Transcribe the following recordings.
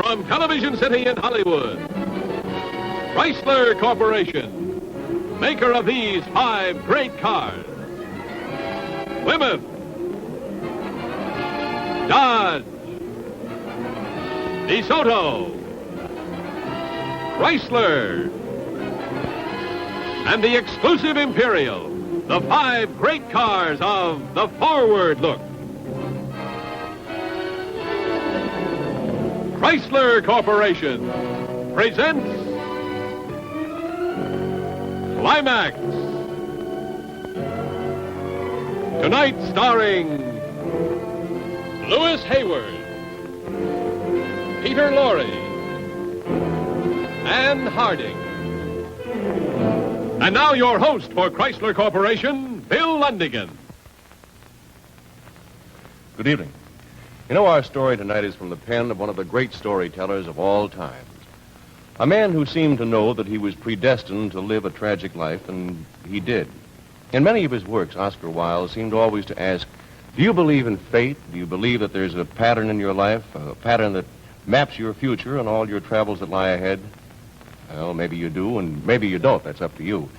From Television City in Hollywood, Chrysler Corporation, maker of these 5 great cars. Plymouth, Dodge, DeSoto, Chrysler, and the exclusive Imperial, the 5 great cars of the forward look. Chrysler Corporation presents Climax. Tonight starring Louis Hayward, Peter Lorre, Ann Harding. And now your host for Chrysler Corporation, Bill Lundigan. Good evening. You know, our story tonight is from the pen of one of the great storytellers of all times. A man who seemed to know that he was predestined to live a tragic life, and he did. In many of his works, Oscar Wilde seemed always to ask, do you believe in fate? Do you believe that there's a pattern in your life, a pattern that maps your future and all your travels that lie ahead? Well, maybe you do, and maybe you don't. That's up to you.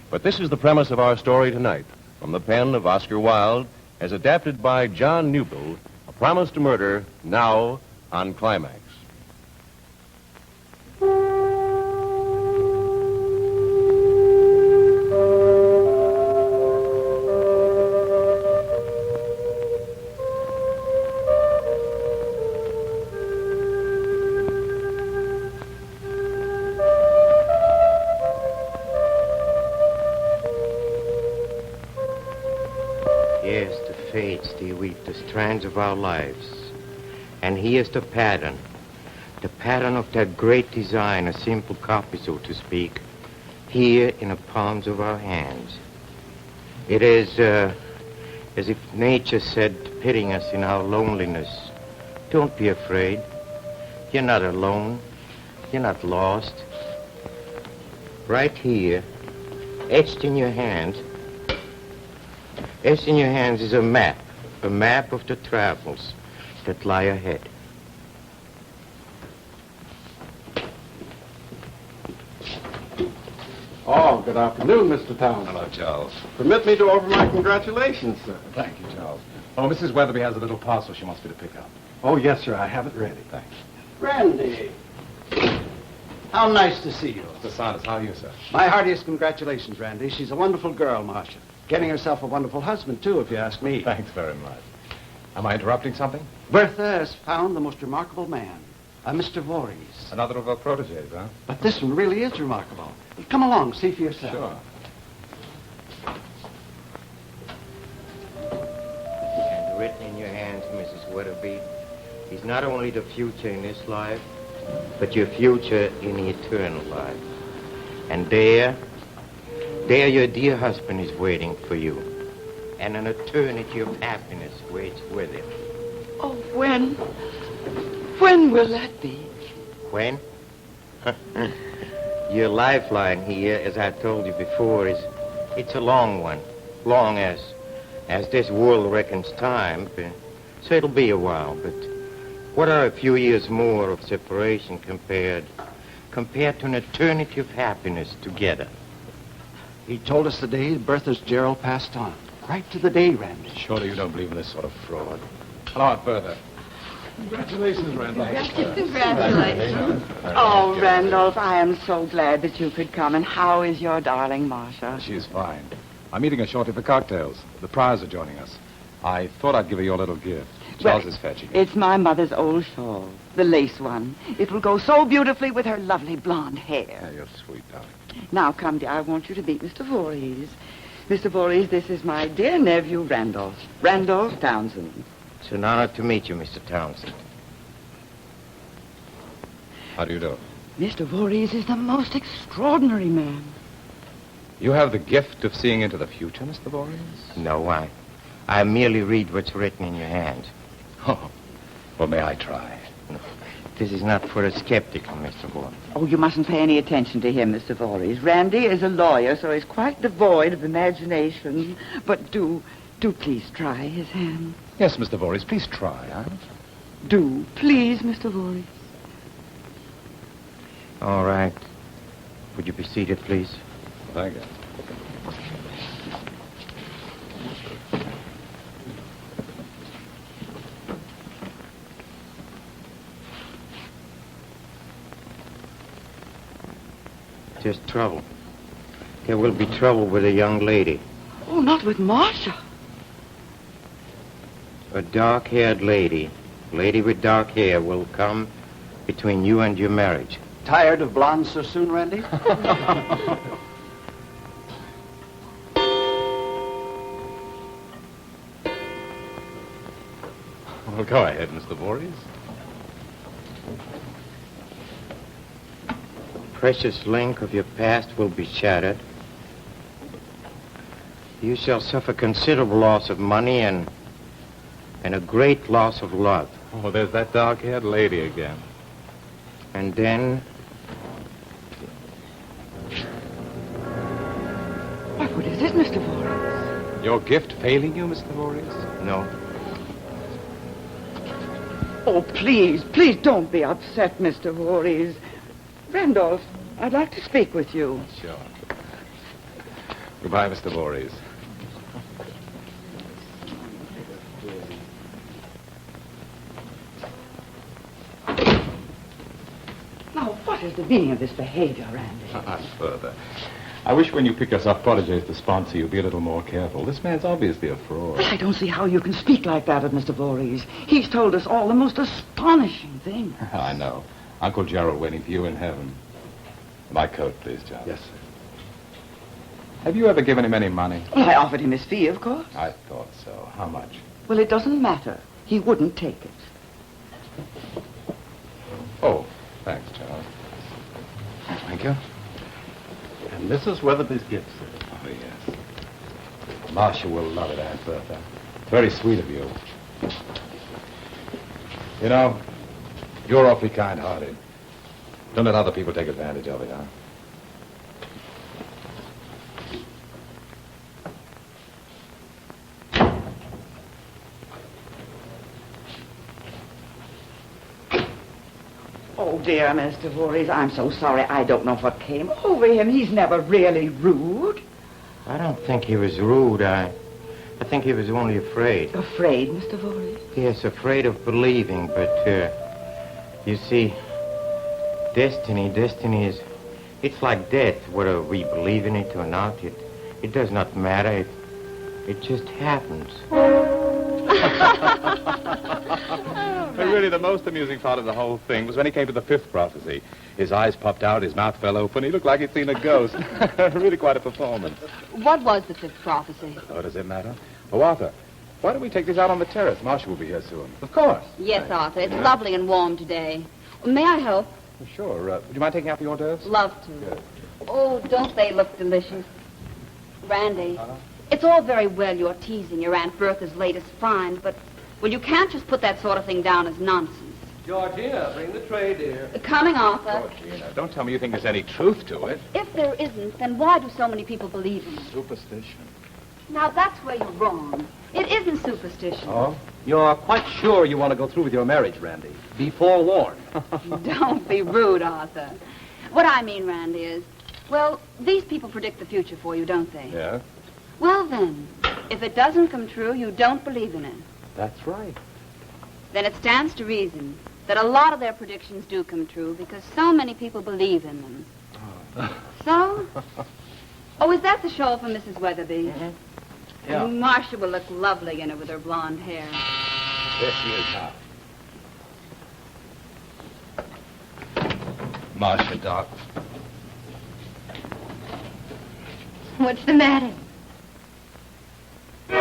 But this is the premise of our story tonight, from the pen of Oscar Wilde, as adapted by John Newbill, A Promise to Murder, now on Climax. Yes, the fates, they weave the strands of our lives. And here's the pattern of that great design, a simple copy, so to speak, here in the palms of our hands. It is as if nature said, pitying us in our loneliness, don't be afraid. You're not alone. You're not lost. Right here, etched in your hands, is a map of the travels that lie ahead. Oh, good afternoon, Mr. Townsend. Hello, Charles. Permit me to offer my congratulations, sir. Thank you, Charles. Oh, Mrs. Weatherby has a little parcel she wants me to pick up. Oh, yes, sir, I have it ready. Thanks. Randy, how nice to see you. Mr. Saunders, how are you, sir? My heartiest congratulations, Randy. She's a wonderful girl, Marcia. Getting herself a wonderful husband, too, if you ask me. Thanks very much. Am I interrupting something? Bertha has found the most remarkable man, a Mr. Voorhees. Another of her proteges, huh? But this one really is remarkable. Come along, see for yourself. Sure. And written in your hands, Mrs. Weatherby, is not only the future in this life, but your future in the eternal life. And there your dear husband is waiting for you. And an eternity of happiness waits with him. Oh, when? When will that be? When? Your lifeline here, as I told you before, it's a long one. Long as this world reckons time. So it'll be a while, but what are a few years more of separation compared to an eternity of happiness together? He told us the day Bertha's Gerald passed on. Right to the day, Randy. Surely you don't believe in this sort of fraud. Hello, Aunt Bertha. Congratulations, Randolph. Congratulations. Oh, Randolph, I am so glad that you could come. And how is your darling Marcia? She is fine. I'm meeting her shortly for cocktails. The Pryors are joining us. I thought I'd give her your little gift. Charles is fetching it. It's my mother's old shawl, the lace one. It will go so beautifully with her lovely blonde hair. Yeah, you're sweet, darling. Now, come, dear, I want you to meet Mr. Voorhees. Mr. Voorhees, this is my dear nephew, Randolph. Randolph Townsend. It's an honor to meet you, Mr. Townsend. How do you do? Mr. Voorhees is the most extraordinary man. You have the gift of seeing into the future, Mr. Voorhees? No, I merely read what's written in your hands. Oh, well, may I try? This is not for a skeptic, Mr. Voorhees. Oh, you mustn't pay any attention to him, Mr. Voorhees. Randy is a lawyer, so he's quite devoid of imagination. But do please try his hand. Yes, Mr. Voorhees, please try, huh? Do, please, Mr. Voorhees. All right. Would you be seated, please? Thank you. Just trouble. There will be trouble with a young lady. Oh, not with Marcia. A dark-haired lady with dark hair will come between you and your marriage. Tired of blondes so soon, Randy? Well, go ahead, Mr. Voorhees. Precious link of your past will be shattered. You shall suffer considerable loss of money and a great loss of love. Oh, there's that dark-haired lady again. And then What is it, Mr. Voorhees? Your gift failing you, Mr. Voorhees? no. Oh, please don't be upset, Mr. Voorhees. Randolph, I'd like to speak with you. Sure. Goodbye, Mr. Voorhees. Now, what is the meaning of this behavior, Randy? Further. I wish when you pick us up protégés to sponsor, you'd be a little more careful. This man's obviously a fraud. I don't see how you can speak like that of Mr. Voorhees. He's told us all the most astonishing things. I know. Uncle Gerald waiting for you in heaven. My coat, please, John. Yes, sir. Have you ever given him any money? Well, I offered him his fee, of course. I thought so. How much? Well, it doesn't matter. He wouldn't take it. Oh, thanks, Charles. Thank you. And Mrs. Weatherby's gift, sir. Oh, yes. Marcia will love it, Aunt Bertha. It's very sweet of you. You know, you're awfully kind-hearted. Don't let other people take advantage of it, huh? Oh, dear Mr. Voorhees, I'm so sorry. I don't know what came over him. He's never really rude. I don't think he was rude. I think he was only afraid. Afraid, Mr. Voorhees? Yes, afraid of believing, but, you see, destiny is, it's like death, whether we believe in it or not. It does not matter. It just happens. But really, the most amusing part of the whole thing was when he came to the fifth prophecy. His eyes popped out, his mouth fell open. He looked like he'd seen a ghost. Really quite a performance. What was the fifth prophecy? Oh, does it matter? Oh, Arthur, why don't we take these out on the terrace? Marcia will be here soon. Of course. Yes, Arthur. It's lovely and warm today. May I help? Sure. Would you mind taking out the hors d'oeuvres? Love to. Good. Oh, don't they look delicious? Randy, it's all very well you're teasing your Aunt Bertha's latest find, but, well, you can't just put that sort of thing down as nonsense. Georgina, bring the tray, dear. Coming, Arthur. Georgina, don't tell me you think there's any truth to it. If there isn't, then why do so many people believe in it? Superstition. Now, that's where you're wrong. It isn't superstition. Oh? You're quite sure you want to go through with your marriage, Randy. Be forewarned. Don't be rude, Arthur. What I mean, Randy, is, well, these people predict the future for you, don't they? Yeah? Well, then, if it doesn't come true, you don't believe in it. That's right. Then it stands to reason that a lot of their predictions do come true because so many people believe in them. So? Oh, is that the shawl for Mrs. Weatherby? Mm-hmm. Yeah. And Marcia will look lovely in it with her blonde hair. There she is now. Marcia, Doc. What's the matter? A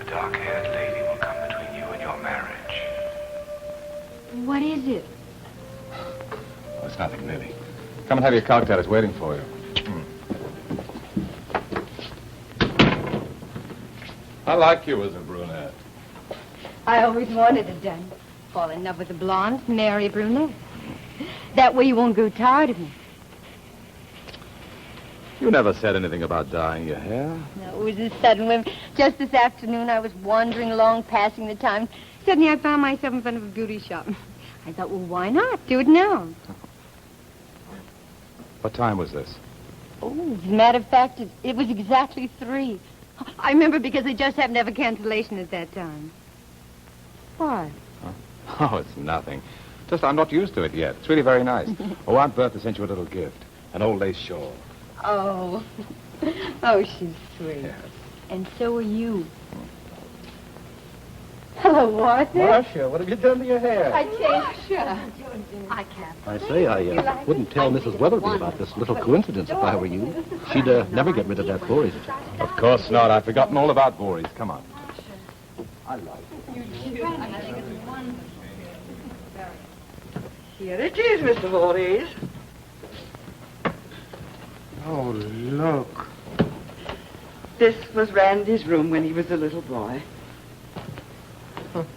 dark-haired lady will come between you and your marriage. What is it? Oh, it's nothing, really. Come and have your cocktail. It's waiting for you. I like you as a brunette. I always wanted it done. Fall in love with a blonde, marry a brunette. That way you won't grow tired of me. You never said anything about dyeing your hair. No, it was a sudden whim. Just this afternoon, I was wandering along, passing the time. Suddenly, I found myself in front of a beauty shop. I thought, well, why not? Do it now. What time was this? Oh, as a matter of fact, it was exactly 3. I remember because they just happened to have a cancellation at that time. What? Oh, it's nothing. Just I'm not used to it yet. It's really very nice. Oh, Aunt Bertha sent you a little gift. An old lace shawl. Oh. Oh, she's sweet. Yes. And so are you. Hello, Walter. Marcia, what have you done to your hair? I changed. I can't. I say, I wouldn't tell Mrs. Weatherby about this little coincidence if I were you. She'd never get rid of that Voorhees. Of course not. I've forgotten all about Voorhees. Come on. I like it. Here it is, Mr. Voorhees. Oh, look. This was Randy's room when he was a little boy. Look.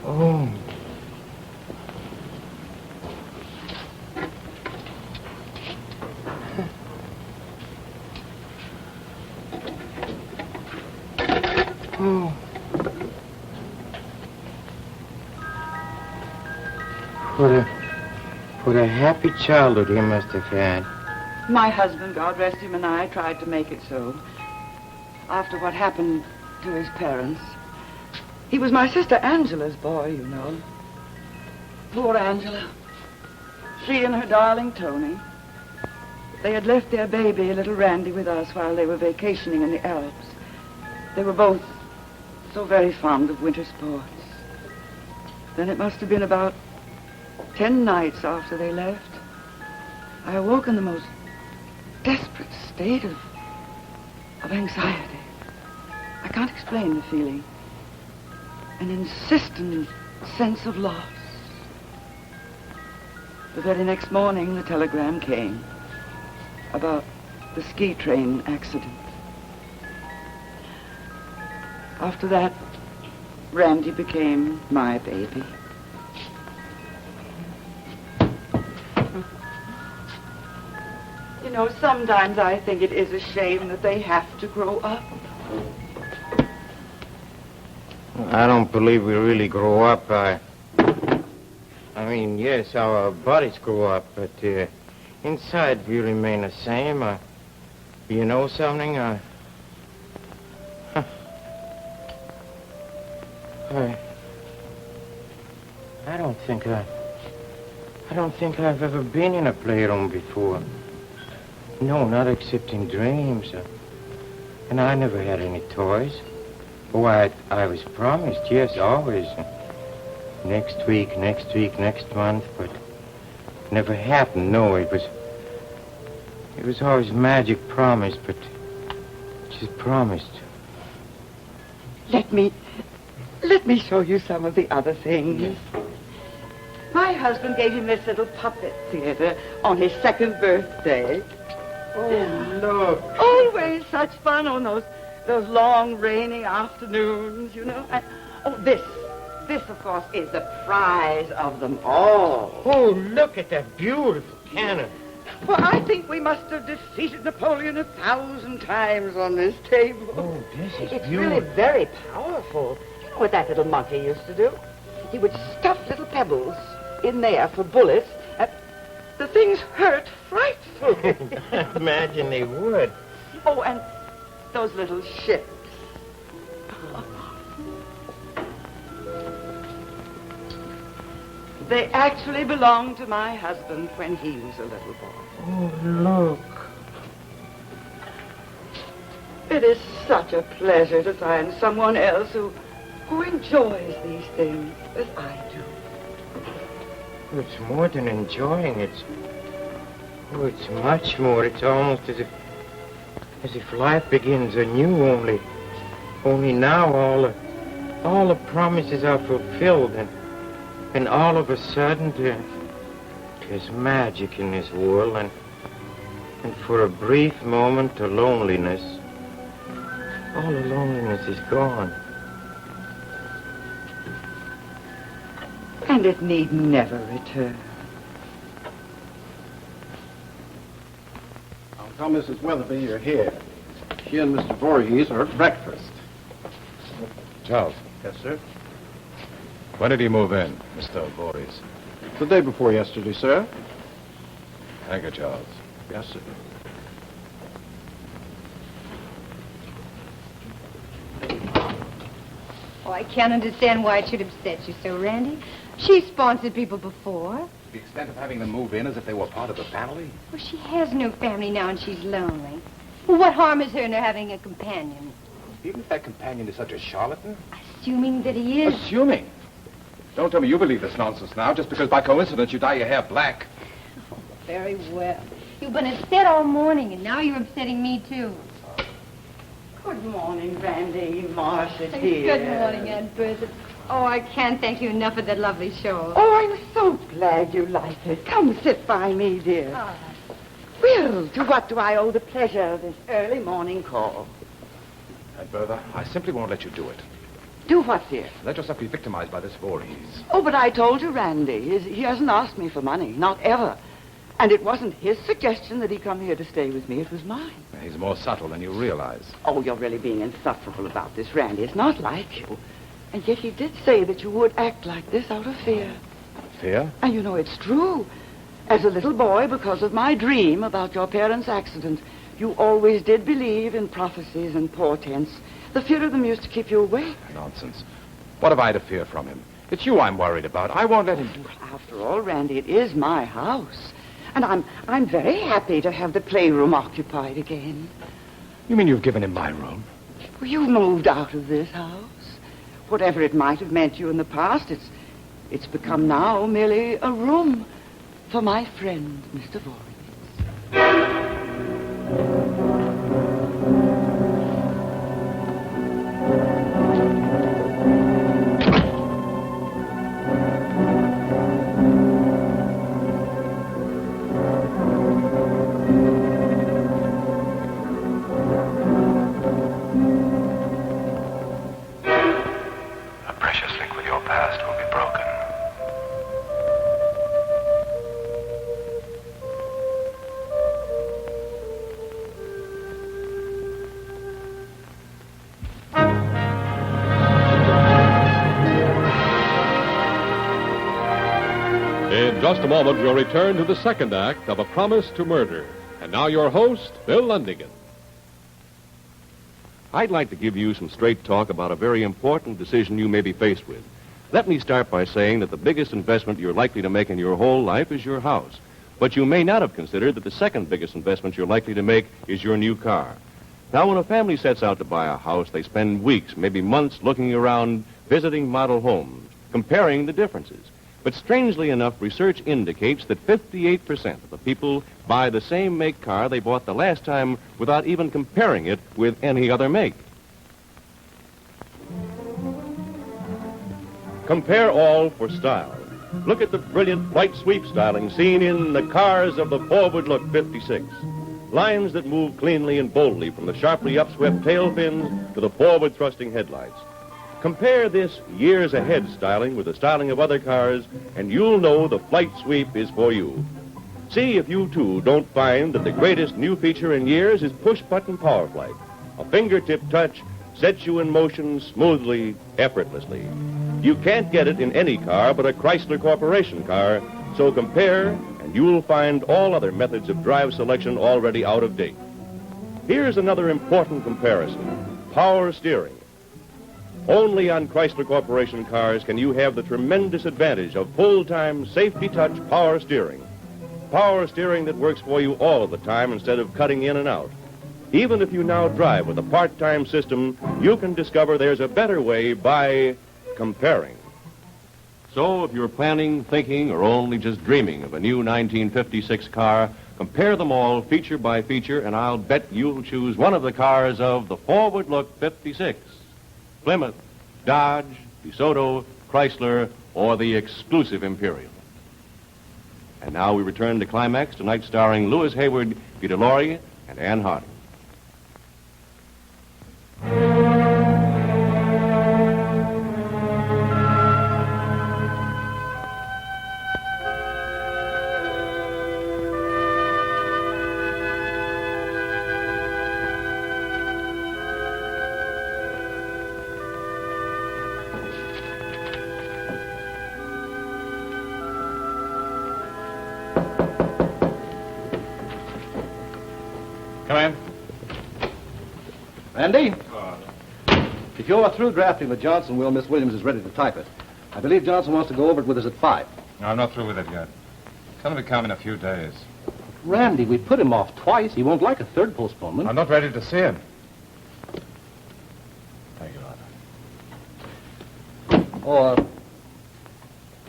Oh. Oh. What a happy childhood he must have had. My husband, God rest him, and I tried to make it so. After what happened to his parents. He was my sister Angela's boy, you know. Poor Angela. She and her darling Tony. They had left their baby, little Randy, with us while they were vacationing in the Alps. They were both so very fond of winter sports. Then it must have been about 10 nights after they left. I awoke in the most desperate state of anxiety. I can't explain the feeling. An insistent sense of loss. The very next morning, the telegram came about the ski train accident. After that, Randy became my baby. You know, sometimes I think it is a shame that they have to grow up. I don't believe we really grow up. I mean, yes, our bodies grow up, but inside we remain the same. You know something? I don't think I've ever been in a playroom before. No, not except in dreams. And I never had any toys. Oh, I was promised, yes, always. Next week, next month, but never happened. No, it was always magic promise, but just promised. Let me show you some of the other things. My husband gave him this little puppet theater on his 2nd birthday. Oh, look. Always such fun on those long rainy afternoons, you know. And, this, of course, is the prize of them all. Oh, look at that beautiful cannon. Well, I think we must have defeated Napoleon 1,000 times on this table. Oh, this is It's beautiful. really very powerful. You know what that little monkey used to do? He would stuff little pebbles in there for bullets, and the things hurt frightfully. Imagine they would. Oh, and those little ships. They actually belonged to my husband when he was a little boy. Oh, look. It is such a pleasure to find someone else who enjoys these things as I do. It's more than enjoying. It's much more. It's almost as if life begins anew. Only now all the promises are fulfilled, and all of a sudden there's magic in this world, and for a brief moment the loneliness, all the loneliness is gone. And it need never return. I'll tell Mrs. Weatherby you're here. She and Mr. Voorhees are at breakfast. Charles. Yes, sir. When did he move in, Mr. Voorhees? The day before yesterday, sir. Thank you, Charles. Yes, sir. Oh, I can't understand why it should upset you so, Randy. She sponsored people before. The extent of having them move in as if they were part of the family? Well, she has no family now and she's lonely. Well, what harm is her in her having a companion? Even if that companion is such a charlatan? Assuming that he is. Assuming? Don't tell me you believe this nonsense now, just because by coincidence you dye your hair black. Very well. You've been upset all morning, and now you're upsetting me, too. Good morning, Randy, Marcia, dear. Good morning, Aunt Bertha. Oh, I can't thank you enough for that lovely shawl. Oh, I'm so glad you like it. Come sit by me, dear. Ah. Well, to what do I owe the pleasure of this early morning call? Aunt Bertha, I simply won't let you do it. Do what, dear? Let yourself be victimized by this Voorhees. Oh, but I told you, Randy, he hasn't asked me for money, not ever. And it wasn't his suggestion that he come here to stay with me. It was mine. He's more subtle than you realize. Oh, you're really being insufferable about this, Randy. It's not like you. And yet he did say that you would act like this out of fear. Fear? And you know, it's true. As a little boy, because of my dream about your parents' accident, you always did believe in prophecies and portents. The fear of them used to keep you awake. Nonsense. What have I to fear from him? It's you I'm worried about. I won't let him do it. Well, after all, Randy, it is my house. And I'm very happy to have the playroom occupied again. You mean you've given him my room? Well, you've moved out of this house. Whatever it might have meant to you in the past, it's become now merely a room for my friend, Mr. Voorhees. A precious link with your past will be broken. In just a moment, we'll return to the second act of A Promise to Murder. And now your host, Bill Lundigan. I'd like to give you some straight talk about a very important decision you may be faced with. Let me start by saying that the biggest investment you're likely to make in your whole life is your house. But you may not have considered that the second biggest investment you're likely to make is your new car. Now, when a family sets out to buy a house, they spend weeks, maybe months, looking around, visiting model homes, comparing the differences. But strangely enough, research indicates that 58% of the people buy the same make car they bought the last time without even comparing it with any other make. Compare all for style. Look at the brilliant flight sweep styling seen in the cars of the Forward Look 56. Lines that move cleanly and boldly from the sharply upswept tail fins to the forward thrusting headlights. Compare this years ahead styling with the styling of other cars, and you'll know the flight sweep is for you. See if you, too, don't find that the greatest new feature in years is push-button power flight. A fingertip touch sets you in motion smoothly, effortlessly. You can't get it in any car but a Chrysler Corporation car, so compare, and you'll find all other methods of drive selection already out of date. Here's another important comparison. Power steering. Only on Chrysler Corporation cars can you have the tremendous advantage of full-time, safety-touch power steering. Power steering that works for you all the time instead of cutting in and out. Even if you now drive with a part-time system, you can discover there's a better way by comparing. So if you're planning, thinking, or only just dreaming of a new 1956 car, compare them all feature by feature, and I'll bet you'll choose one of the cars of the Forward Look 56. Plymouth, Dodge, DeSoto, Chrysler, or the exclusive Imperial. And now we return to Climax, tonight starring Louis Hayward, Peter Lorre, and Ann Harding. Come in. Randy? If you're through drafting the Johnson will, Miss Williams is ready to type it. I believe Johnson wants to go over it with us at 5. No, I'm not through with it yet. Tell him to come in a few days. Randy, we put him off twice. He won't like a third postponement. I'm not ready to see him. Thank you, Arthur. Oh,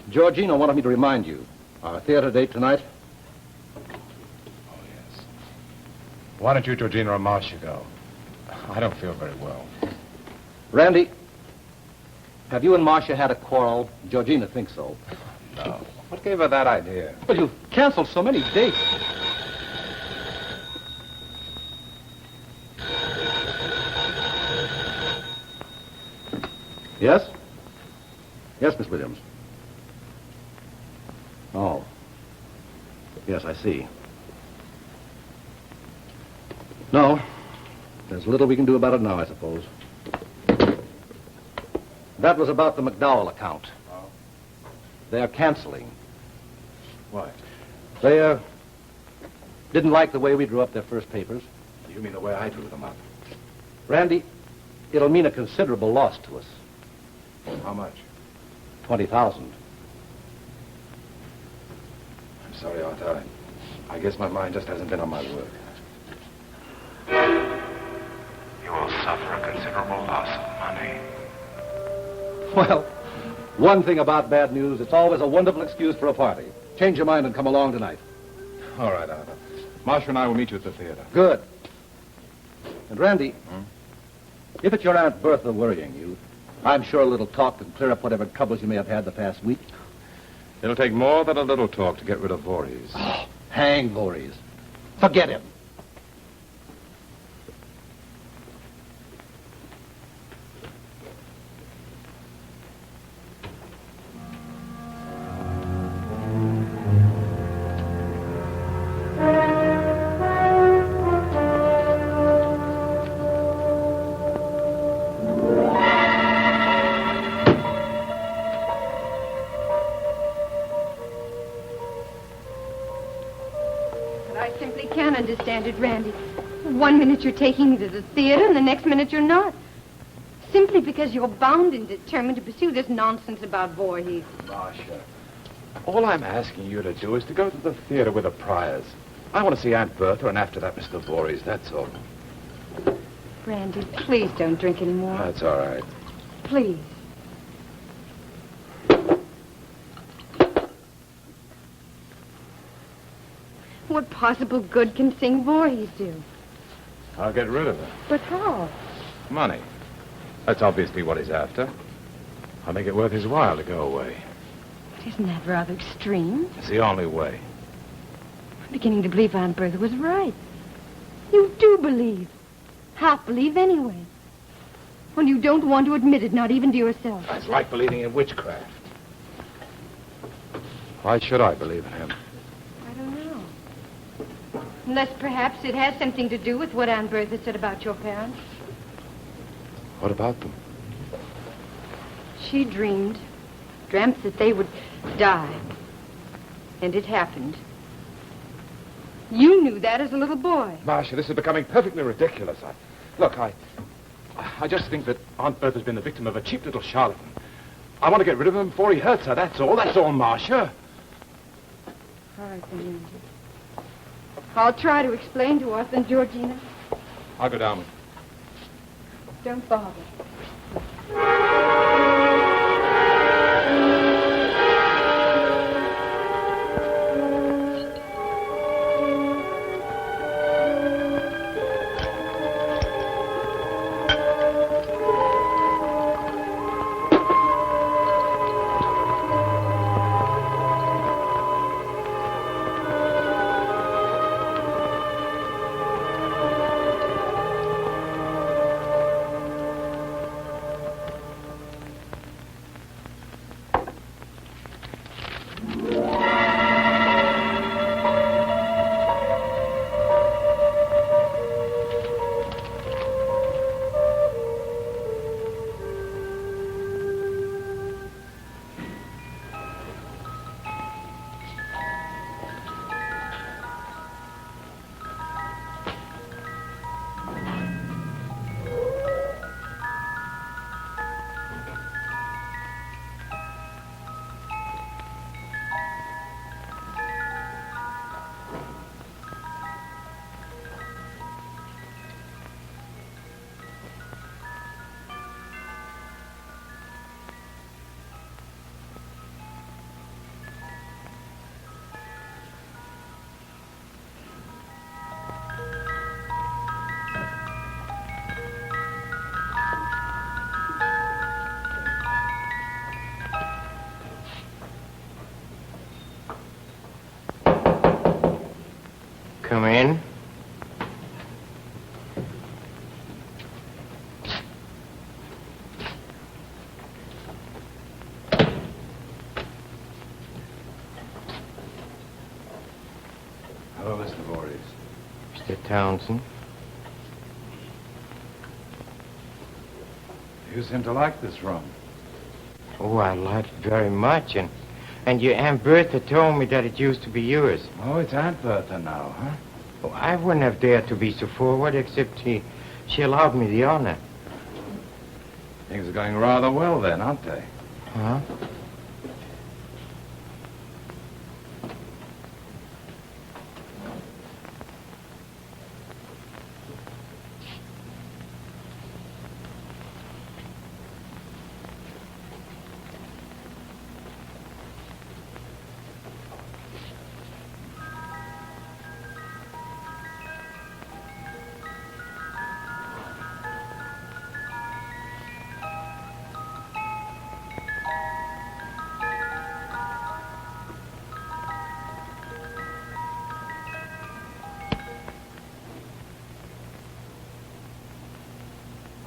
Georgina wanted me to remind you. Our theater date tonight? Oh, yes. Why don't you, Georgina, or Marcia go? I don't feel very well. Randy, have you and Marcia had a quarrel? Georgina thinks so. No. What gave her that idea? Well, you've canceled so many dates. Yes? Yes, Miss Williams. Oh. Yes, I see. No. There's little we can do about it now, I suppose. That was about the McDowell account. Oh. They're canceling. What? They, didn't like the way we drew up their first papers. You mean the way I drew them up? Randy, it'll mean a considerable loss to us. How much? 20,000. I'm sorry, Arthur. I guess my mind just hasn't been on my work. You will suffer a considerable loss of money. Well, one thing about bad news, it's always a wonderful excuse for a party. Change your mind and come along tonight. All right, Arthur. Marcia and I will meet you at the theater. Good. And Randy, if it's your Aunt Bertha worrying you, I'm sure a little talk can clear up whatever troubles you may have had the past week. It'll take more than a little talk to get rid of Voorhees. Oh, hang Voorhees. Forget him. Understand it, Randy. 1 minute you're taking me to the theater, and the next minute you're not. Simply because you're bound and determined to pursue this nonsense about Voorhees. Marcia, all I'm asking you to do is to go to the theater with the Pryors. I want to see Aunt Bertha, and after that, Mr. Voorhees, that's all. Randy, please don't drink anymore. That's all right. Please. What possible good can seeing Voorhees do? I'll get rid of her. But how? Money. That's obviously what he's after. I'll make it worth his while to go away. Isn't that rather extreme? It's the only way. I'm beginning to believe Aunt Bertha was right. You do believe. Half believe anyway. When you don't want to admit it, not even to yourself. That's like believing in witchcraft. Why should I believe in him? I don't know. Unless perhaps it has something to do with what Aunt Bertha said about your parents. What about them? She dreamt that they would die. And it happened. You knew that as a little boy. Marcia, this is becoming perfectly ridiculous. I just think that Aunt Bertha's been the victim of a cheap little charlatan. I want to get rid of him before he hurts her, that's all. That's all, Marcia. All right, then. I'll try to explain to us and Georgina. I'll go down. Don't bother. Come in. Hello, Mr. Voorhees. Mr. Townsend. You seem to like this room. Oh, I like it very much. And your Aunt Bertha told me that it used to be yours. Oh, it's Aunt Bertha now, huh? Oh, I wouldn't have dared to be so forward, except she allowed me the honor. Things are going rather well then, aren't they? Huh?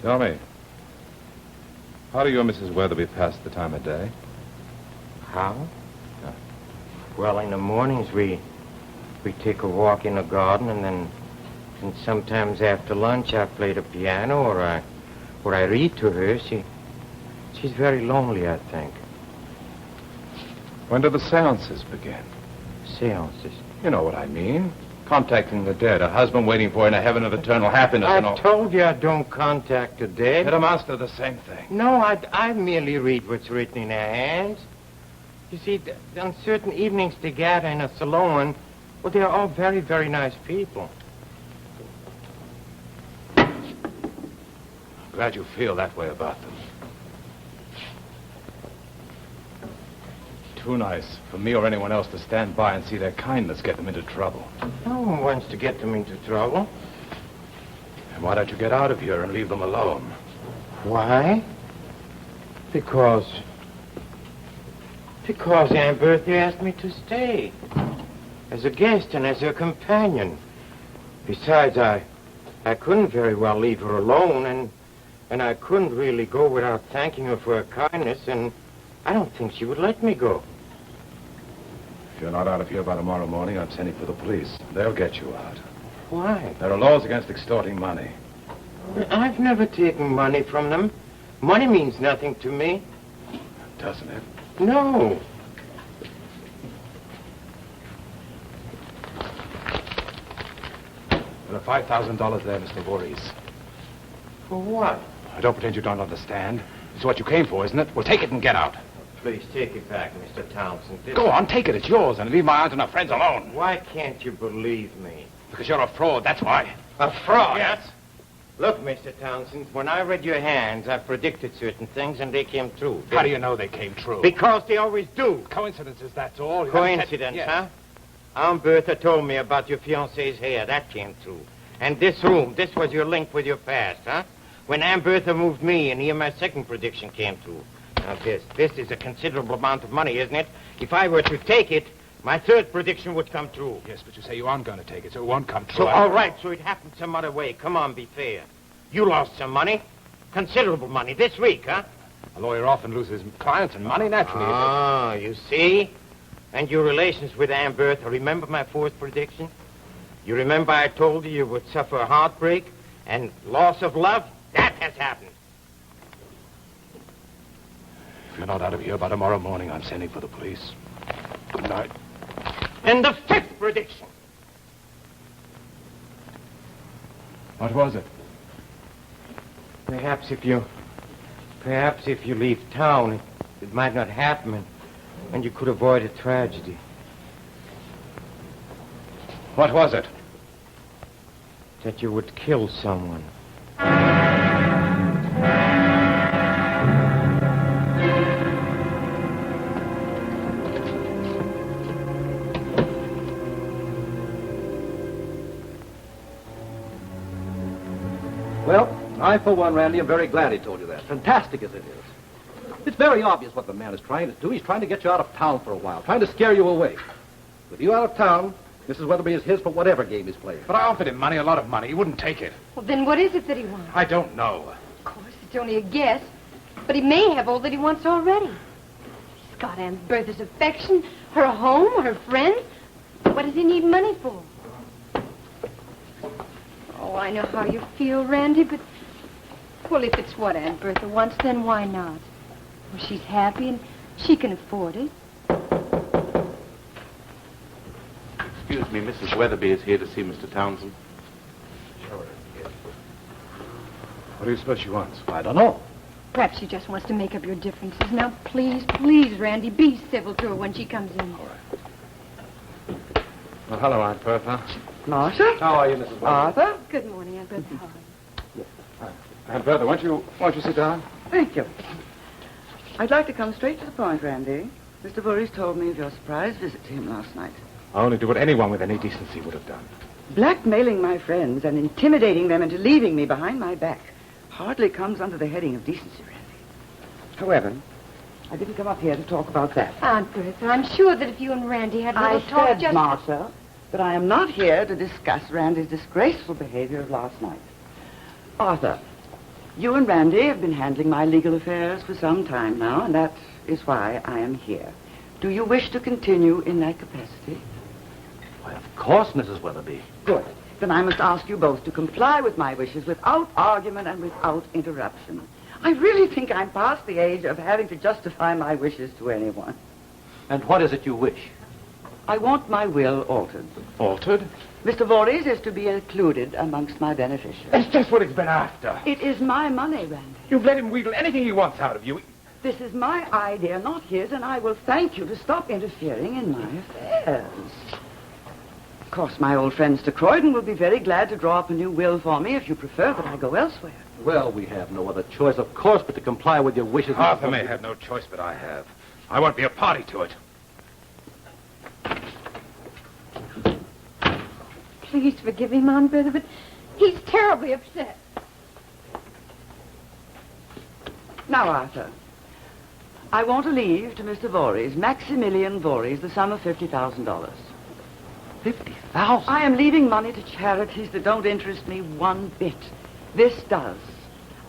Tell me, how do you and Mrs. Weatherby pass the time of day? How? Well, in the mornings we take a walk in the garden, and sometimes after lunch I play the piano or I read to her. She's very lonely, I think. When do the seances begin? Seances? You know what I mean. Contacting the dead, a husband waiting for in a heaven of eternal happiness and all. I told you I don't contact the dead. It amounts to the same thing. No, I merely read what's written in their hands. You see, on certain evenings they gather in a salon. Well, they're all very, very nice people. I'm glad you feel that way about them. Too nice for me or anyone else to stand by and see their kindness get them into trouble. No one wants to get them into trouble. And why don't you get out of here and leave them alone? Why? Because Aunt Bertha asked me to stay. As a guest and as her companion. Besides, I couldn't very well leave her alone, and I couldn't really go without thanking her for her kindness, and I don't think she would let me go. If you're not out of here by tomorrow morning, I'm sending for the police. They'll get you out. Why? There are laws against extorting money. I've never taken money from them. Money means nothing to me. Doesn't it? No. There are $5,000 there, Mr. Voorhees. For what? I don't pretend you don't understand. It's what you came for, isn't it? Well, take it and get out. Please take it back, Mr. Townsend. Go on, take it. It's yours, and leave my aunt and her friends alone. Why can't you believe me? Because you're a fraud, that's why. A fraud? Yes. Look, Mr. Townsend, when I read your hands, I predicted certain things, and they came true. How do you know they came true? Because they always do. Coincidences, that's all. Coincidence, Yes. huh? Aunt Bertha told me about your fiancé's hair. That came true. And this room, this was your link with your past, huh? When Aunt Bertha moved me, and here my second prediction came true. Now, this is a considerable amount of money, isn't it? If I were to take it, my third prediction would come true. Yes, but you say you aren't going to take it, so it won't come true. So, all right, so it happened some other way. Come on, be fair. You lost some money. Considerable money this week, huh? A lawyer often loses clients and money, naturally. Ah, you see? And your relations with Aunt Bertha. Remember my fourth prediction? You remember I told you would suffer heartbreak and loss of love? That has happened. If you're not out of here by tomorrow morning, I'm sending for the police. Good night. And the fifth prediction. What was it? Perhaps if you leave town, it might not happen, and you could avoid a tragedy. What was it? That you would kill someone. Well, I, for one, Randy, am very glad he told you that. Fantastic as it is. It's very obvious what the man is trying to do. He's trying to get you out of town for a while, trying to scare you away. With you out of town, Mrs. Weatherby is his for whatever game he's playing. But I offered him money, a lot of money. He wouldn't take it. Well, then what is it that he wants? I don't know. Of course, it's only a guess. But he may have all that he wants already. He's got Aunt Bertha's affection, her home, her friends. What does he need money for? Oh, I know how you feel, Randy, but... Well, if it's what Aunt Bertha wants, then why not? Well, she's happy and she can afford it. Excuse me, Mrs. Weatherby is here to see Mr. Townsend. Sure. What do you suppose she wants? I don't know. Perhaps she just wants to make up your differences. Now, please, please, Randy, be civil to her when she comes in. All right. Well, hello, Aunt Bertha. Marcia? How are you, Mrs. Weatherby? Arthur? Good morning, Aunt Bertha. How are you? Aunt Bertha, won't you sit down? Thank you. I'd like to come straight to the point, Randy. Mr. Voorhees told me of your surprise visit to him last night. I only do what anyone with any decency would have done. Blackmailing my friends and intimidating them into leaving me behind my back hardly comes under the heading of decency, Randy. However, I didn't come up here to talk about that. Aunt Bertha, I'm sure that if you and Randy had a little talk said, just... Martha, that I am not here to discuss Randy's disgraceful behavior of last night. Arthur, you and Randy have been handling my legal affairs for some time now, and that is why I am here. Do you wish to continue in that capacity? Why, of course, Mrs. Weatherby. Good. Then I must ask you both to comply with my wishes without argument and without interruption. I really think I'm past the age of having to justify my wishes to anyone. And what is it you wish? I want my will altered. Altered? Mr. Voorhees is to be included amongst my beneficiaries. That's just what he's been after. It is my money, Randy. You've let him wheedle anything he wants out of you. This is my idea, not his, and I will thank you to stop interfering in my affairs. Of course, my old friend Mr. Croydon will be very glad to draw up a new will for me if you prefer that I go elsewhere. Well, we have no other choice, of course, but to comply with your wishes. Arthur may have no choice, but I have. I won't be a party to it. Please forgive him, Aunt Bertha, but he's terribly upset. Now, Arthur, I want to leave to Mr. Voorhees, Maximilian Voorhees, the sum of $50,000. 50,000? I am leaving money to charities that don't interest me one bit. This does.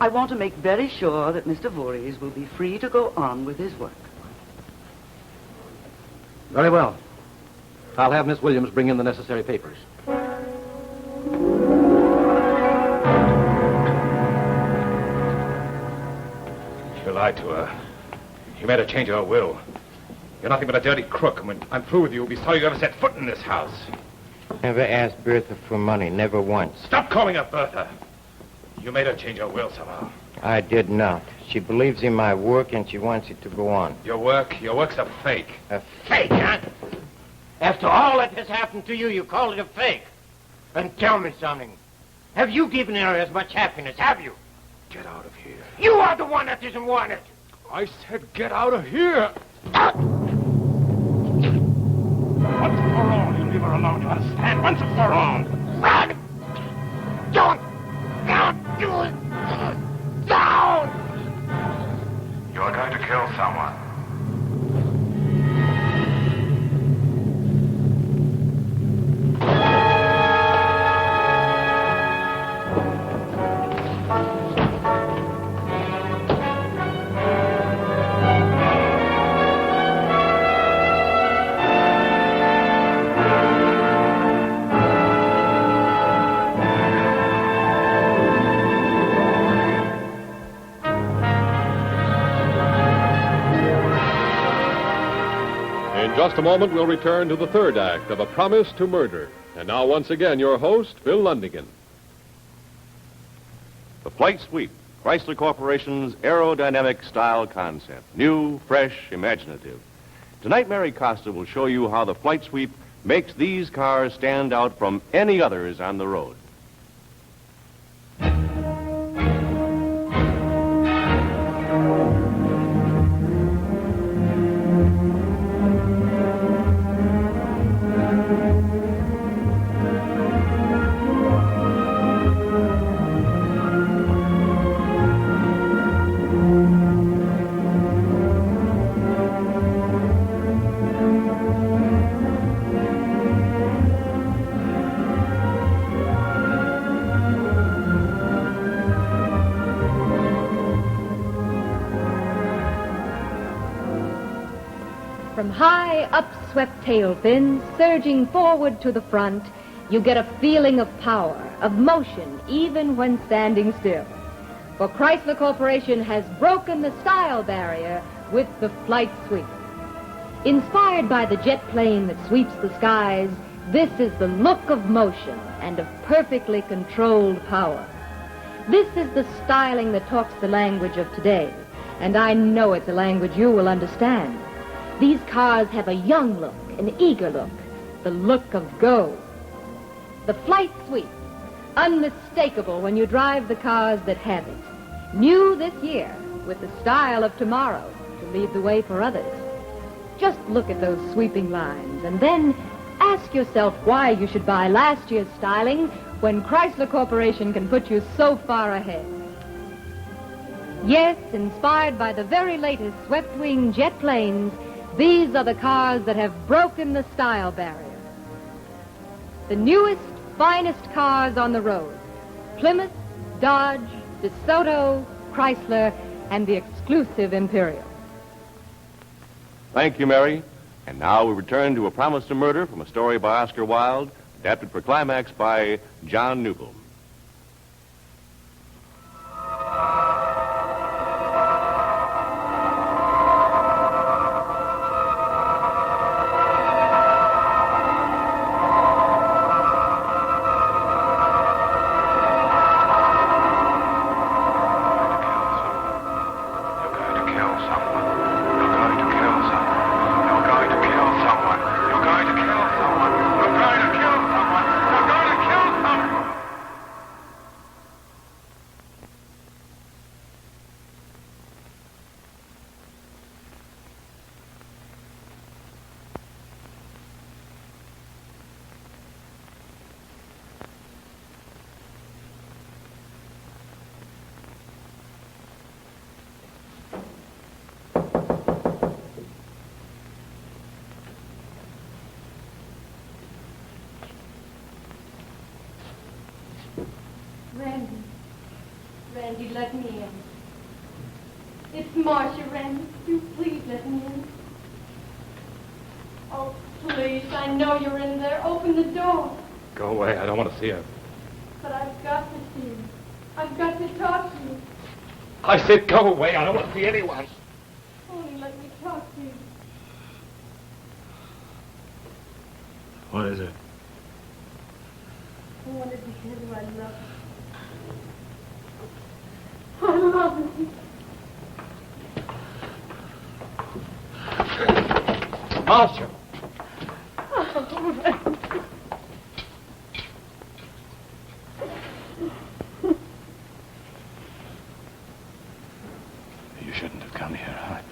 I want to make very sure that Mr. Voorhees will be free to go on with his work. Very well. I'll have Miss Williams bring in the necessary papers. You lied to her. You made her change her will. You're nothing but a dirty crook, and when I'm through with you, you'll be sorry you ever set foot in this house. Never asked Bertha for money, never once. Stop calling her Bertha. You made her change her will somehow. I did not. She believes in my work and she wants it to go on. Your work's a fake. A fake, huh? After all that has happened to you, you call it a fake. And tell me something. Have you given her as much happiness, have you? Get out of here. You are the one that doesn't want it. I said get out of here. Once and for all, you leave her alone, you understand? Once and for all. Run! Don't do it! Down! You're going to kill someone. In just a moment, we'll return to the third act of A Promise to Murder. And now, once again, your host, Bill Lundigan. The Flight Sweep, Chrysler Corporation's aerodynamic style concept. New, fresh, imaginative. Tonight, Mary Costa will show you how the Flight Sweep makes these cars stand out from any others on the road. from high upswept tail fins surging forward to the front, you get a feeling of power, of motion, even when standing still. For Chrysler Corporation has broken the style barrier with the Flight Sweep. Inspired by the jet plane that sweeps the skies, this is the look of motion and of perfectly controlled power. This is the styling that talks the language of today, and I know it's a language you will understand. These cars have a young look, an eager look, the look of go. The Flight Sweep, unmistakable when you drive the cars that have it. New this year, with the style of tomorrow to lead the way for others. Just look at those sweeping lines, and then ask yourself why you should buy last year's styling when Chrysler Corporation can put you so far ahead. Yes, inspired by the very latest swept-wing jet planes, these are the cars that have broken the style barrier. The newest, finest cars on the road. Plymouth, Dodge, DeSoto, Chrysler, and the exclusive Imperial. Thank you, Mary. And now we return to A Promise to Murder from a story by Oscar Wilde, adapted for Climax by John Newcomb. Randy, let me in. It's Marcia, Randy. Do please let me in. Oh, please, I know you're in there. Open the door. Go away. I don't want to see her. But I've got to see you. I've got to talk to you. I said go away. I don't want to see anyone. Only let me talk to you. What is it? I wanted to tell you I love you. I love you. Marcia! Oh, Randy. You shouldn't have come here.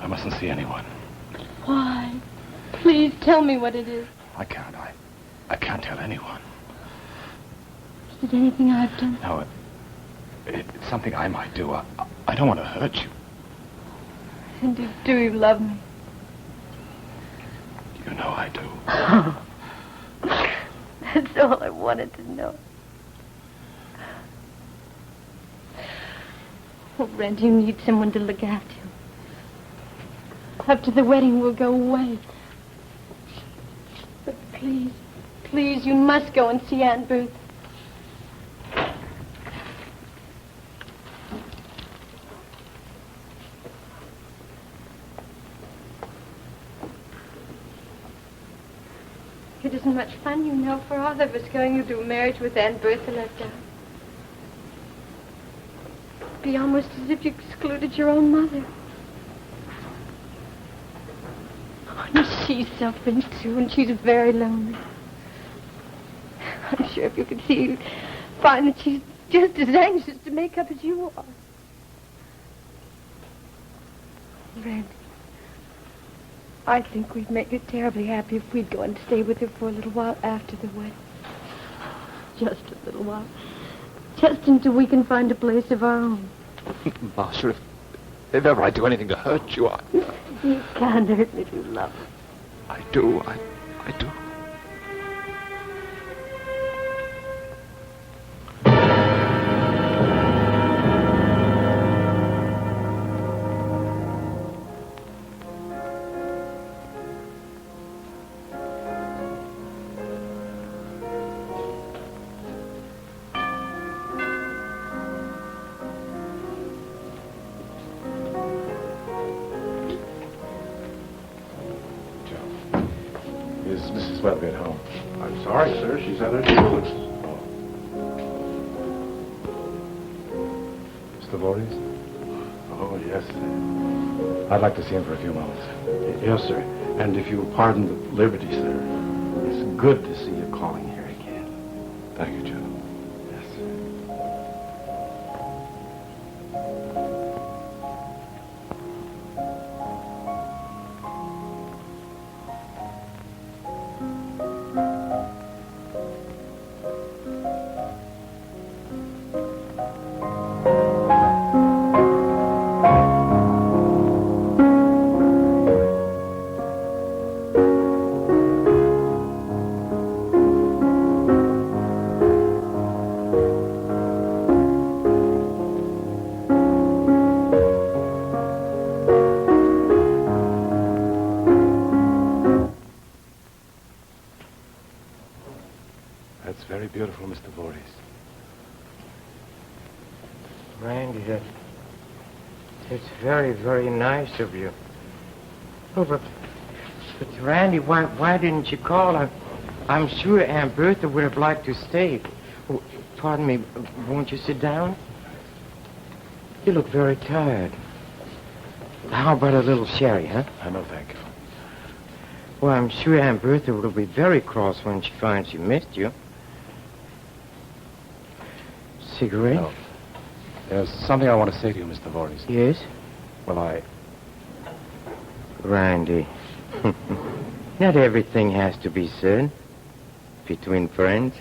I mustn't see anyone. Why? Please tell me what it is. I can't. I can't tell anyone. Is it anything I've done? No, it's something I might do. I don't want to hurt you. And do you love me? You know I do. That's all I wanted to know. Oh, Randy, you need someone to look after you. After the wedding, we'll go away. But please, please, you must go and see Aunt Bertha. It isn't much fun, you know, for all of us going to do marriage with Aunt Bertha left out. It'd be almost as if you excluded your own mother. Oh, and she's suffering, too, and she's very lonely. I'm sure if you could see, you'd find that she's just as anxious to make up as you are. Randy, I think we'd make her terribly happy if we'd go and stay with her for a little while after the wedding. Just a little while. Just until we can find a place of our own. Marcia, if ever I do anything to hurt you, You can't hurt me if you love me. I do. I do. Mrs. Webb get home? I'm sorry, sir. She's at her dealer's. Mr. Voorhees? Oh, yes, sir. I'd like to see him for a few moments. Yes, sir. And if you will pardon the liberty, sir, it's good to see you calling here again. Thank you, Joe. Yes, sir. That's very beautiful, Mr. Voorhees. Randy, that's very, very nice of you. Oh, but Randy, why didn't you call? I'm sure Aunt Bertha would have liked to stay. Oh, pardon me, won't you sit down? You look very tired. How about a little sherry, huh? No, thank you. Well, I'm sure Aunt Bertha will be very cross when she finds she missed you. Cigarette? No. There's something I want to say to you, Mr. Voorhees. Yes? Well, Randy, not everything has to be said between friends.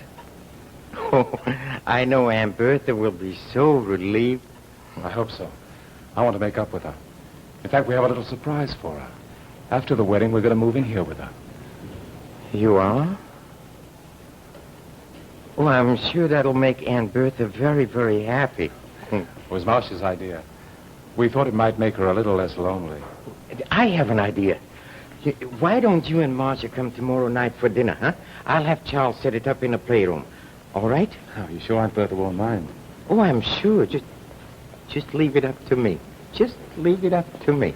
Oh, I know Aunt Bertha will be so relieved. I hope so. I want to make up with her. In fact, we have a little surprise for her. After the wedding, we're going to move in here with her. You are? Well, I'm sure that'll make Aunt Bertha very, very happy. It was Marcia's idea. We thought it might make her a little less lonely. I have an idea. Why don't you and Marcia come tomorrow night for dinner, huh? I'll have Charles set it up in the playroom. All right? Oh, you sure Aunt Bertha won't mind? Oh, I'm sure. Just leave it up to me. Just leave it up to me.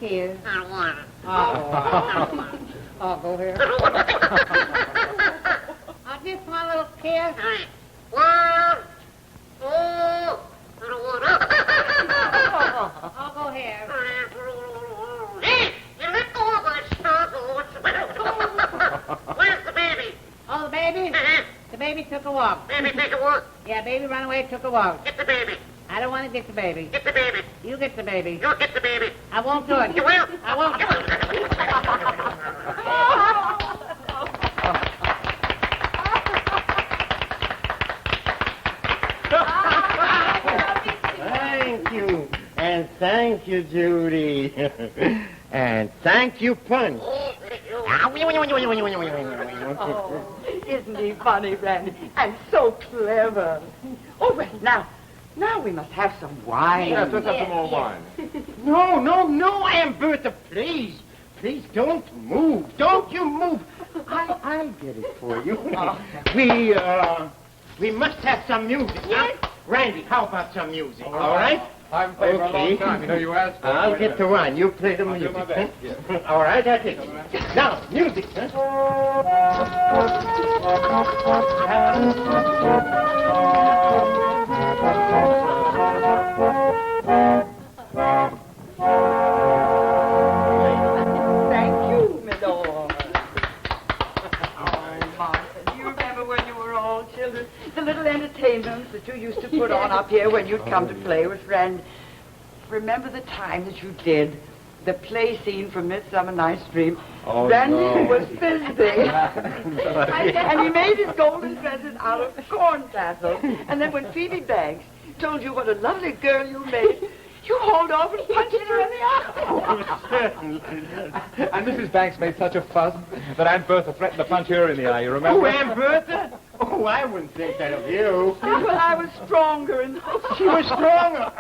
kiss. I don't want it. I'll go here. I'll just want a little kiss. One, two, I don't want it. I'll go here. Hey, you let go of my stuff. What's the matter? Where's the baby? Oh, the baby? The baby took a walk. Baby take a walk. Yeah, baby ran away, took a walk. Get the baby. I don't want to get the baby. Get the baby. You get the baby. You get the baby. I won't do it. You will. I won't. Thank you. And thank you, Judy. And thank you, Punch. Oh, isn't he funny, Randy? And so clever. Oh, well, now we must have some wine. Yes, let's have some more wine. No, Aunt Bertha, please. Please don't move. Don't you move. I'll get it for you. We must have some music. Yes. Randy, how about some music? All right? I've played for a long time. You know you asked for it. I'll get the wine. You play the music. do my best, huh? yes. All right, I take it. Now, music, huh? Thank you, my lord. Oh, Martha, do you remember when you were all children? The little entertainments that you used to put on up here when you'd come to play with friends. Remember the time that you did the play scene from Midsummer Night's Dream? Oh, Randy no. was busy. And he made his golden dresses out of corn tassels. And then when Phoebe Banks told you what a lovely girl you made, you hauled off and punched her in the eye. And Mrs. Banks made such a fuss that Aunt Bertha threatened to punch her in the eye, you remember? Oh, Aunt Bertha? Oh, I wouldn't think that of you. Well, I was stronger and She was stronger.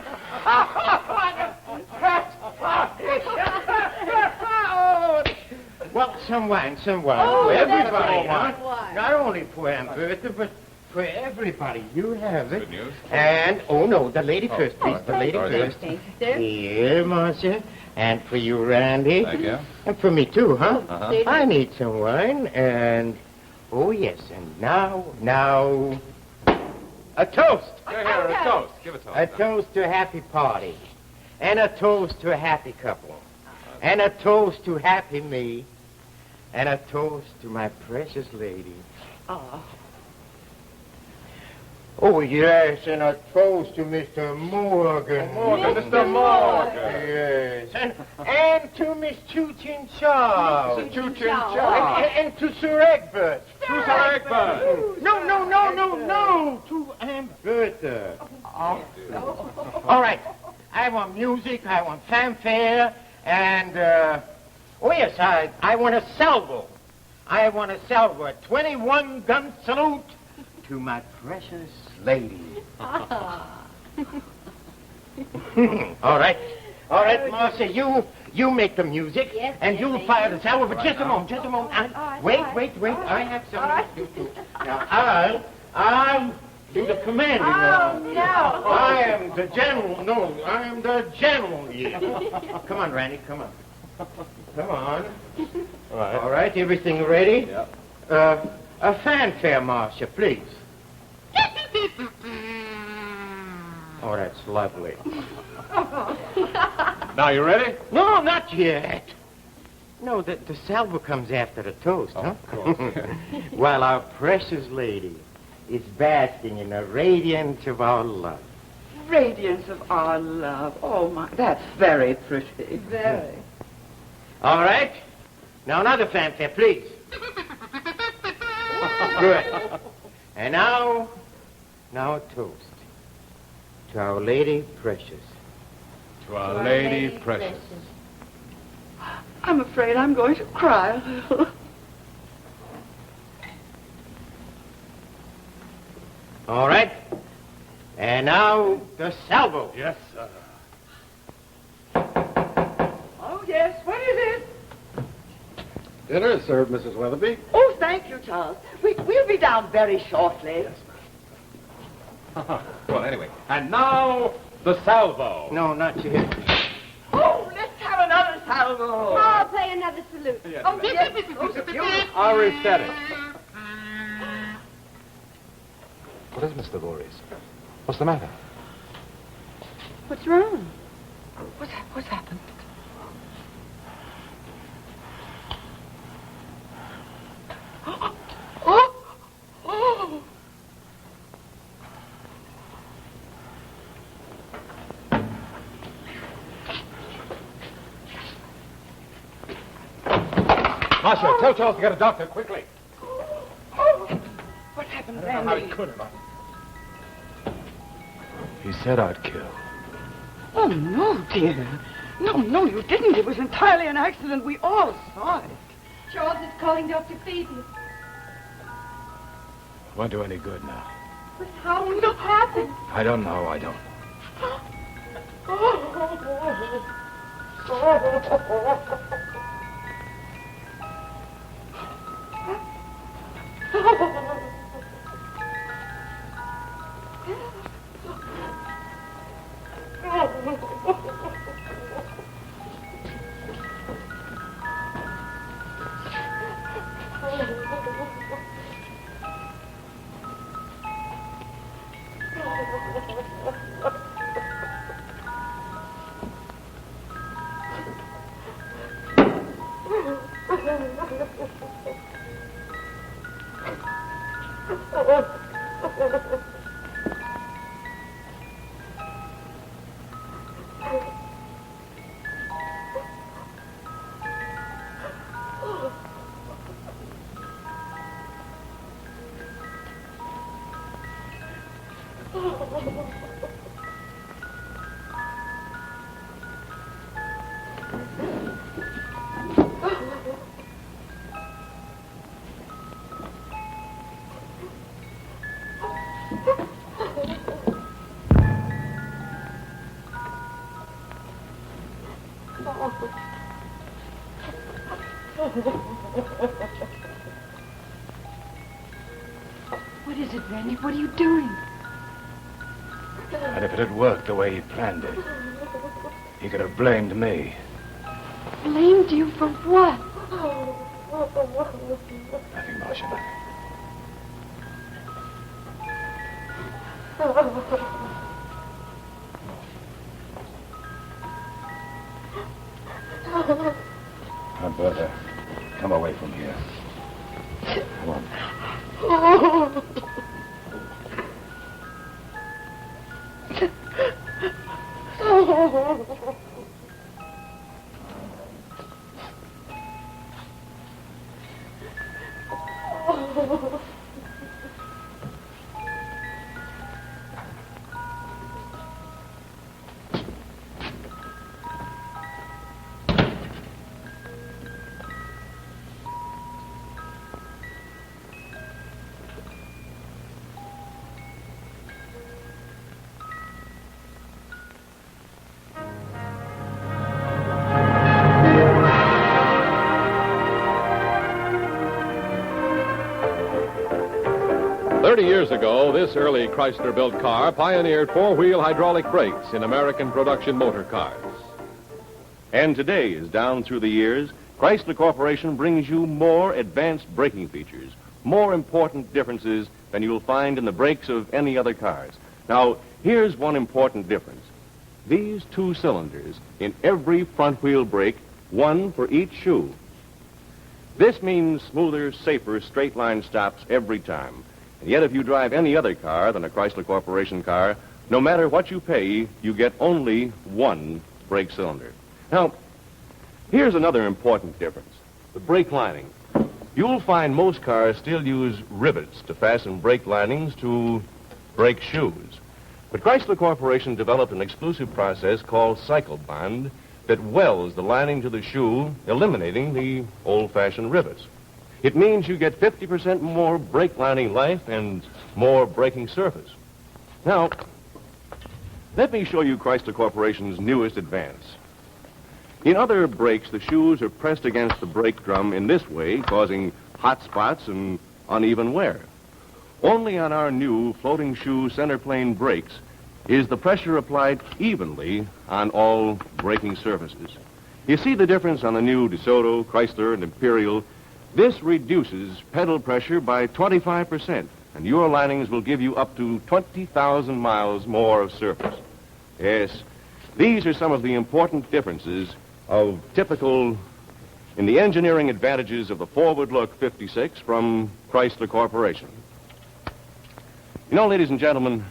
Well, some wine. Oh, For that's everybody, right. huh? Wine. Not only for Aunt Bertha, but for everybody. You have it. Good news. And, oh, no, the lady first, please. The lady Sorry, first. Thank you, sir. Here, Marcia. And for you, Randy. Thank you. And for me, too, huh? Uh-huh. I need some wine, and... Oh, yes, and now... A toast. Here, a toast. Give a toast. A toast to a happy party. And a toast to a happy couple. And a toast to happy me. And a toast to my precious lady. Oh, yes, and a toast to Mr. Morgan. Mr. Morgan. Yes, and to Miss Choo-Chin Chow. Choo-Chin Chow. And to Sir Egbert. To Sir Egbert. No, to Aunt Bertha. All right, I want music, I want fanfare, and, oh, yes, I want a salvo. I want a salvo, a 21-gun salute to my precious lady. All right, Marcia, you make the music, Yes, and yes, you'll thank fire you. the salvo. But just a moment. Wait. I have something to do. Now, I'll do the commanding role. no. I am the general. No, I am the general here. Come on, Randy, come on. Come on. All right, everything ready? Yep. A fanfare, Marcia, please. Oh, that's lovely. Now, you ready? No, not yet. No, the salvo comes after the toast, huh? While our precious lady is basking in the radiance of our love. Radiance of our love. Oh, my, that's very pretty. Very. All right. Now, another fanfare, please. Good. And now a toast. To Our Lady Precious. To Our Lady Precious. I'm afraid I'm going to cry a little. All right. And now the salvo. Yes, sir. Oh, yes. What is it? Dinner is served, Mrs. Weatherby. Oh, thank you, Charles. We'll be down very shortly. Well, anyway. And now, the salvo. No, not yet. Oh, let's have another salvo. I'll play another salute. Yeah, Oh, yes. I'll reset it. What is Mr. Voorhees? What's the matter? What's wrong? What's happened? Oh! Marshal, tell Charles to get a doctor quickly. What happened, How Randy? he could have. He said I'd kill. Oh, no, dear. No, you didn't. It was entirely an accident. We all saw it. Charles is calling Dr. Phoebe. Won't do any good now. But how could it happen? I don't know. I don't. What is it, Randy? What are you doing? And if it had worked the way he planned it, he could have blamed me. Blamed you for what? Nothing, Marcia, nothing. Now, Bertha, come away from here. Come on. Years ago, this early Chrysler-built car pioneered four-wheel hydraulic brakes in American production motor cars. And today, as down through the years, Chrysler Corporation brings you more advanced braking features, more important differences than you'll find in the brakes of any other cars. Now, here's one important difference. These two cylinders in every front-wheel brake, one for each shoe. This means smoother, safer, straight-line stops every time. And yet, if you drive any other car than a Chrysler Corporation car, no matter what you pay, you get only one brake cylinder. Now, here's another important difference. The brake lining. You'll find most cars still use rivets to fasten brake linings to brake shoes. But Chrysler Corporation developed an exclusive process called cycle bond that welds the lining to the shoe, eliminating the old-fashioned rivets. It means you get 50% more brake lining life and more braking surface. Now, let me show you Chrysler Corporation's newest advance. In other brakes, the shoes are pressed against the brake drum in this way, causing hot spots and uneven wear. Only on our new floating shoe center plane brakes is the pressure applied evenly on all braking surfaces. You see the difference on the new DeSoto, Chrysler, and Imperial? This reduces pedal pressure by 25%, and your linings will give you up to 20,000 miles more of surface. Yes, these are some of the important differences of typical in the engineering advantages of the Forward Look 56 from Chrysler Corporation. You know, ladies and gentlemen,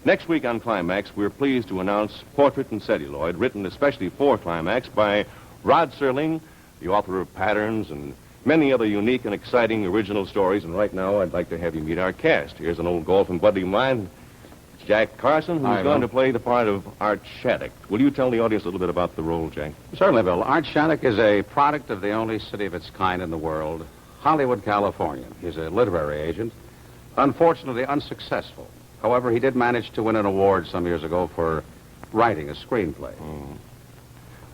next week on Climax, we're pleased to announce Portrait in Celluloid, written especially for Climax by Rod Serling, the author of Patterns and many other unique and exciting original stories. And right now, I'd like to have you meet our cast. Here's an old golfing buddy of mine, Jack Carson, who's going to play the part of Art Shattuck. Will you tell the audience a little bit about the role, Jack? Certainly, Bill. Art Shattuck is a product of the only city of its kind in the world, Hollywood, California. He's a literary agent, unfortunately unsuccessful. However, he did manage to win an award some years ago for writing a screenplay.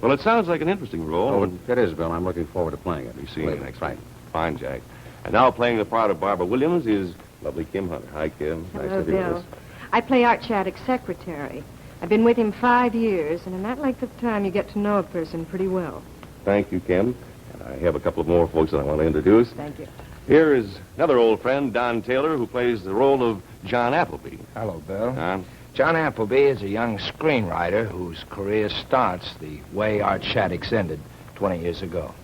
Well, it sounds like an interesting role. Oh, it is, Bill. I'm looking forward to playing it. Be seeing you next week. Fine, Jack. And now playing the part of Barbara Williams is lovely Kim Hunter. Hi, Kim. Hello, nice to be with Bill. us. I play Art Shattuck's secretary. I've been with him 5 years, and in that length of time, you get to know a person pretty well. Thank you, Kim. And I have a couple of more folks that I want to introduce. Thank you. Here is another old friend, Don Taylor, who plays the role of John Appleby. Hello, Bill. Don? John Appleby is a young screenwriter whose career starts the way Art Shattuck's ended 20 years ago.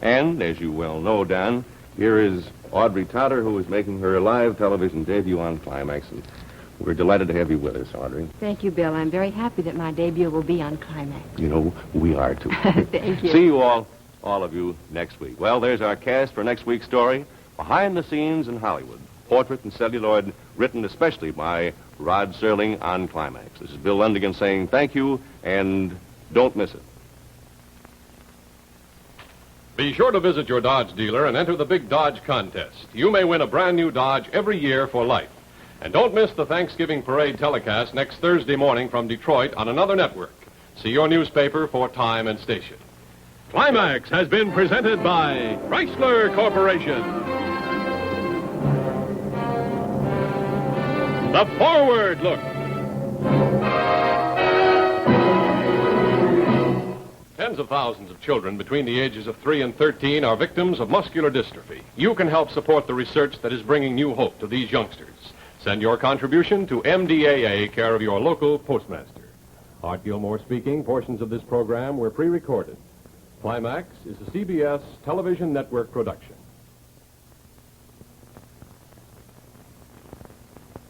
And, as you well know, Don, here is Audrey Totter, who is making her live television debut on Climax. And we're delighted to have you with us, Audrey. Thank you, Bill. I'm very happy that my debut will be on Climax. You know, we are, too. Thank you. See you all of you, next week. Well, there's our cast for next week's story, Behind the Scenes in Hollywood, Portrait in Celluloid, written especially by Rod Serling on Climax. This is Bill Lundigan saying thank you, and don't miss it. Be sure to visit your Dodge dealer and enter the big Dodge contest. You may win a brand new Dodge every year for life. And don't miss the Thanksgiving Parade telecast next Thursday morning from Detroit on another network. See your newspaper for time and station. Climax has been presented by Chrysler Corporation. The Forward Look. Tens of thousands of children between the ages of 3 and 13 are victims of muscular dystrophy. You can help support the research that is bringing new hope to these youngsters. Send your contribution to MDAA, care of your local postmaster. Art Gilmore speaking. Portions of this program were pre-recorded. Climax is a CBS television network production.